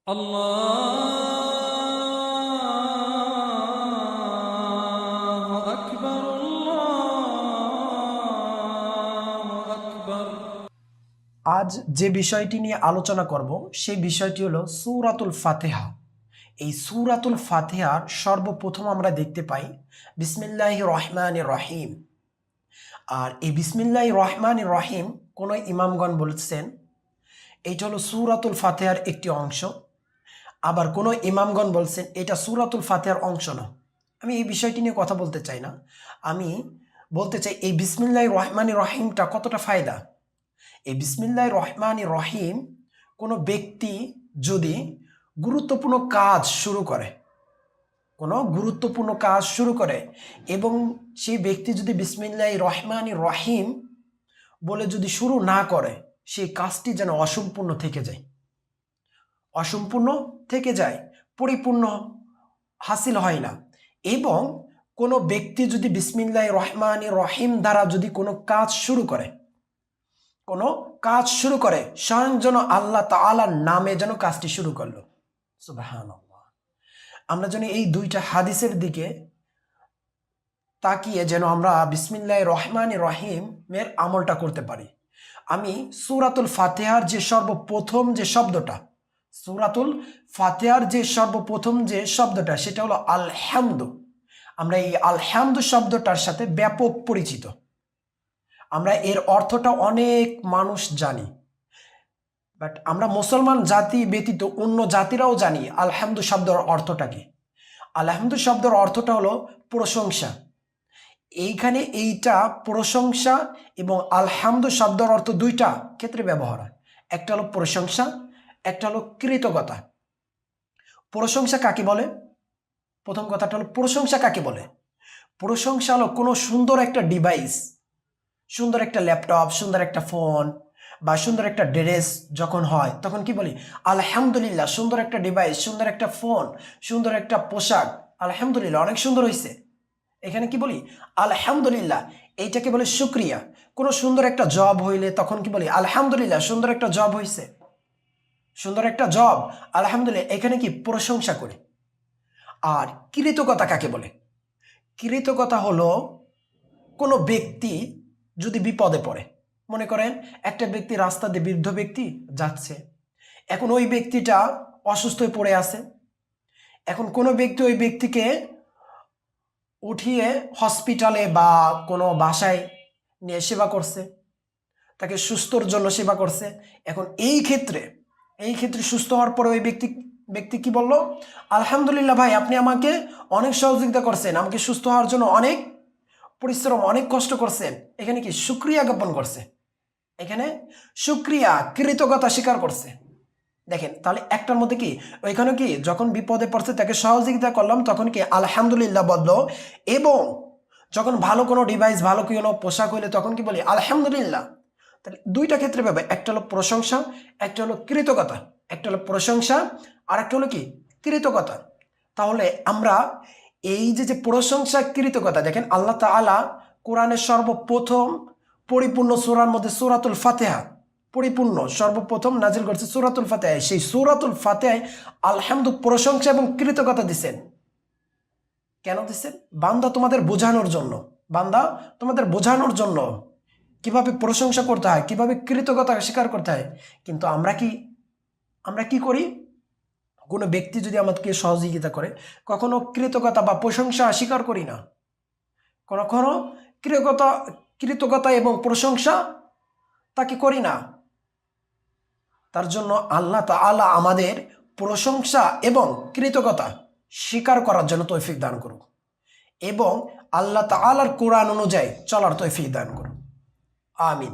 আল্লাহু আকবার, আল্লাহু আকবার। আজ যে বিষয়টি নিয়ে আলোচনা করব সেই বিষয়টি হলো সূরাতুল ফাতিহা। এই সূরাতুল ফাতিহার সর্বপ্রথম আমরা দেখতে পাই বিসমিল্লাহির রহমানির রহিম। আর এই বিসমিল্লাহির রহমানির রহিম কোন ইমামগণ বলছেন এইটা হলো সূরাতুল ফাতিহার একটি অংশ, আবার কোন ইমামগণ বলছেন এটা সূরাতুল ফাতিহার অংশ না। আমি এই বিষয়টি নিয়ে কথা বলতে চাই না, আমি বলতে চাই এই বিসমিল্লাহির রহমানির রহিমটা কতটা ফায়দা। এই বিসমিল্লাহির রহমানির রহিম কোনো ব্যক্তি যদি গুরুত্বপূর্ণ কাজ শুরু করে, এবং সেই ব্যক্তি যদি বিসমিল্লাহির রহমানির রহিম বলে যদি শুরু না করে, সেই কাজটি যেন অসম্পূর্ণ থেকে যায়, পরিপূর্ণ হাসিল হয় না। এবং কোনো ব্যক্তি যদি বিসমিল্লাহির রহমানির রহিম দ্বারা যদি কোনো কাজ শুরু করে স্বয়ং যেন আল্লাহ তাআলার নামে যেন কাজটি শুরু করলো। সুবহানাল্লাহ। আমরা যেন এই দুইটা হাদিসের দিকে তাকিয়ে যেন আমরা বিসমিল্লাহির রহমানির রহিমের আমলটা করতে পারি। আমি সূরাতুল ফাতিহার যে সর্বপ্রথম যে শব্দটা সেটা হলো আলহামদু। আমরা এই আলহামদু শব্দটার সাথে ব্যাপক পরিচিত, আমরা এর অর্থটা অনেক মানুষ জানি, বাট আমরা মুসলমান জাতি ব্যতীত অন্য জাতিরাও জানি আলহামদু শব্দের অর্থটা কি। আলহামদু শব্দের অর্থটা হলো প্রশংসা। এইখানে এইটা প্রশংসা এবং আলহামদু শব্দের অর্থ দুইটা ক্ষেত্রে ব্যবহার হয়। একটা হলো প্রশংসা, একটা হলো কৃতজ্ঞতা। প্রশংসা কাকে বলে? প্রথম কথাটা হলো প্রশংসা কাকে বলে। প্রশংসা হলো কোনো সুন্দর একটা ডিভাইস, সুন্দর একটা ল্যাপটপ, সুন্দর একটা ফোন বা সুন্দর একটা ড্রেস যখন হয় তখন কি বলি? আলহামদুলিল্লাহ, সুন্দর একটা ডিভাইস, সুন্দর একটা ফোন, সুন্দর একটা পোশাক, আলহামদুলিল্লাহ অনেক সুন্দর হয়েছে। এখানে কি বলি? আলহামদুলিল্লাহ। এইটাকে বলে শুকরিয়া। কোনো সুন্দর একটা জব হইলে তখন কি বলি? আলহামদুলিল্লাহ, সুন্দর একটা জব হয়েছে, সুন্দর একটা জব, আলহামদুলিল্লাহ। এখানে কি প্রশংসা করি। আর কৃতজ্ঞতা কাকে বলে? কৃতজ্ঞতা হলো কোনো ব্যক্তি যদি বিপদে পড়ে, মনে করেন একটা ব্যক্তি রাস্তা দিয়ে, বৃদ্ধ ব্যক্তি যাচ্ছে, এখন ওই ব্যক্তিটা অসুস্থ হয়ে পড়ে আছে, এখন কোনো ব্যক্তি ওই ব্যক্তিকে উঠিয়ে হসপিটালে বা কোনো বাসায় নিয়ে সেবা করছে, তাকে সুস্থর জন্য সেবা করছে। এখন এই ক্ষেত্রে সুস্থ হওয়ার পরে ওই ব্যক্তি কি বলল? আলহামদুলিল্লাহ ভাই, আপনি আমাকে অনেক সহযোগিতা করছেন, আমাকে সুস্থ হওয়ার জন্য অনেক পরিশ্রম, অনেক কষ্ট করছেন। এখানে কি শুকরিয়া জ্ঞাপন করছে, এখানে শুকরিয়া, কৃতজ্ঞতা স্বীকার করছে। দেখেন তাহলে একটার মধ্যে কি, ওইখানে কি যখন বিপদে পড়ছে তাকে সহযোগিতা করলাম তখন কি আলহামদুলিল্লাহ বললো, এবং যখন ভালো কোনো ডিভাইস, ভালো কোনো পোশাক হইলে তখন কি বলি? আলহামদুলিল্লাহ। তাহলে দুইটা ক্ষেত্রে পাবে, একটা হলো প্রশংসা, একটা হলো কৃতজ্ঞতা। একটা হলো প্রশংসা আর একটা হলো কি? কৃতজ্ঞতা। তাহলে আমরা এই যে প্রশংসা, কৃতজ্ঞতা, দেখেন আল্লাহ তাআলা কোরআনের সর্বপ্রথম পরিপূর্ণ সূরার মধ্যে সূরাতুল ফাতিহা পরিপূর্ণ সর্বপ্রথম নাজিল করছে সূরাতুল ফাতিহায়। সেই সূরাতুল ফাতিহায় আলহামদু, প্রশংসা এবং কৃতজ্ঞতা দিছেন। কেন দিচ্ছেন? বান্দা তোমাদের বোঝানোর জন্য কিভাবে প্রশংসা করতে হয়, কিভাবে কৃতজ্ঞতা স্বীকার করতে হয়। কিন্তু আমরা কি করি? কোনো ব্যক্তি যদি আমাদেরকে সহযোগিতা করে, কখনো কৃতজ্ঞতা বা প্রশংসা স্বীকার করি না, কখনো কৃতজ্ঞতা এবং প্রশংসা তাকে করি না। তার জন্য আল্লাহ তাআলা আমাদের প্রশংসা এবং কৃতজ্ঞতা স্বীকার করার জন্য তৌফিক দান করুন, এবং আল্লাহ তাআলার কোরআন অনুযায়ী চলার তৌফিক দান করুন। আমিন।